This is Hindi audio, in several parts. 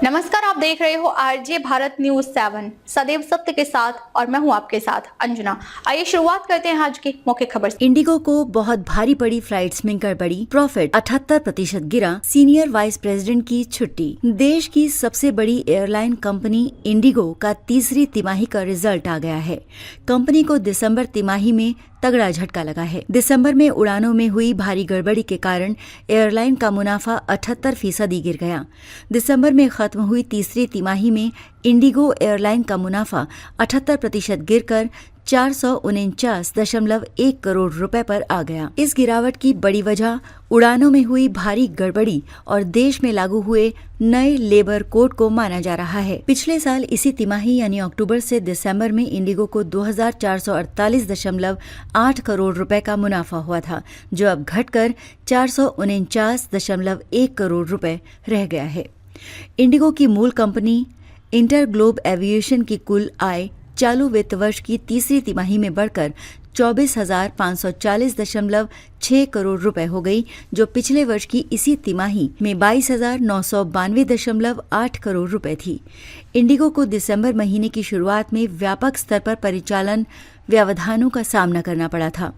नमस्कार, आप देख रहे हो आरजे भारत न्यूज 7 सदैव सत्य के साथ और मैं हूं आपके साथ अंजना। आइए शुरुआत करते हैं आज की मुख्य खबर से। इंडिगो को बहुत भारी पड़ी फ्लाइट्स में गड़बड़ी, प्रॉफिट 78% गिरा, सीनियर वाइस प्रेसिडेंट की छुट्टी। देश की सबसे बड़ी एयरलाइन कंपनी इंडिगो का तीसरी तिमाही का रिजल्ट आ गया है। कंपनी को दिसंबर तिमाही में तगड़ा झटका लगा है। दिसंबर में उड़ानों में हुई भारी गड़बड़ी के कारण एयरलाइन का मुनाफा 78% गिर गया। दिसंबर में खत्म हुई तीसरी तिमाही में इंडिगो एयरलाइन का मुनाफा 78% गिरकर 449.1 करोड़ रुपए पर आ गया। इस गिरावट की बड़ी वजह उड़ानों में हुई भारी गड़बड़ी और देश में लागू हुए नए लेबर कोड को माना जा रहा है। पिछले साल इसी तिमाही यानी अक्टूबर से दिसंबर में इंडिगो को 2448.8 करोड़ रुपए का मुनाफा हुआ था, जो अब घटकर 449.1 करोड़ रुपए रह गया है। इंडिगो की मूल कंपनी इंटरग्लोब एविएशन की कुल आय चालू वित्त वर्ष की तीसरी तिमाही में बढ़कर 24,540.6 करोड़ रुपए हो गई, जो पिछले वर्ष की इसी तिमाही में 22,992.8 करोड़ रुपए थी। इंडिगो को दिसंबर महीने की शुरुआत में व्यापक स्तर पर परिचालन व्यवधानों का सामना करना पड़ा था।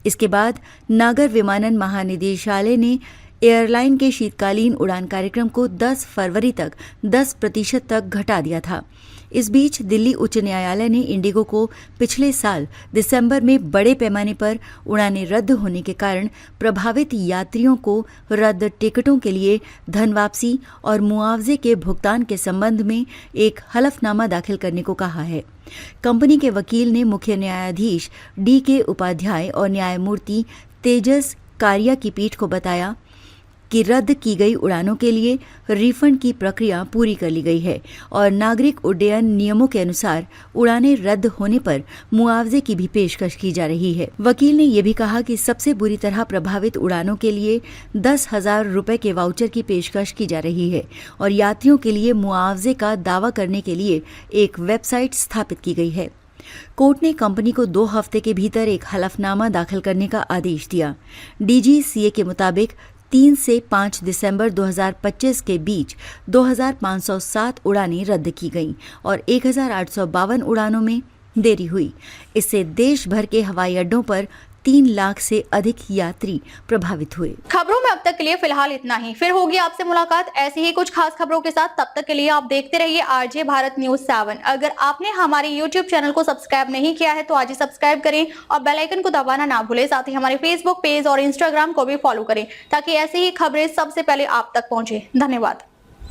इसके बाद नागर विमानन महानिदेशालय ने एयरलाइन के शीतकालीन उड़ान कार्यक्रम को 10 फरवरी तक 10% तक घटा दिया था। इस बीच दिल्ली उच्च न्यायालय ने इंडिगो को पिछले साल दिसंबर में बड़े पैमाने पर उड़ानें रद्द होने के कारण प्रभावित यात्रियों को रद्द टिकटों के लिए धन वापसी और मुआवजे के भुगतान के संबंध में एक हलफनामा दाखिल करने को कहा है। कंपनी के वकील ने मुख्य न्यायाधीश DK उपाध्याय और न्यायमूर्ति तेजस कारिया की पीठ को बताया कि रद्द की गई उड़ानों के लिए रिफंड की प्रक्रिया पूरी कर ली गई है और नागरिक उड्डयन नियमों के अनुसार उड़ानें रद्द होने पर मुआवजे की भी पेशकश की जा रही है। वकील ने यह भी कहा कि सबसे बुरी तरह प्रभावित उड़ानों के लिए 10,000 रुपए के वाउचर की पेशकश की जा रही है और यात्रियों के लिए मुआवजे का दावा करने के लिए एक वेबसाइट स्थापित की गई है। कोर्ट ने कंपनी को 2 हफ्ते के भीतर एक हलफनामा दाखिल करने का आदेश दिया। DGCA के मुताबिक 3 से 5 दिसंबर 2025 के बीच 2,507 उड़ानें रद्द की गईं और 1,852 उड़ानों में देरी हुई। इससे देश भर के हवाई अड्डों पर 3 लाख से अधिक यात्री प्रभावित हुए। खबरों में अब तक के लिए फिलहाल इतना ही। फिर होगी आपसे मुलाकात ऐसी ही कुछ खास खबरों के साथ। तब तक के लिए आप देखते रहिए आरजे भारत न्यूज 7। अगर आपने हमारे YouTube चैनल को सब्सक्राइब नहीं किया है तो आज ही सब्सक्राइब करें और बेल आइकन को दबाना ना भूलें। साथ ही हमारे Facebook पेज और Instagram को भी फॉलो करें ताकि ऐसी ही खबरें सबसे पहले आप तक पहुंचे। धन्यवाद।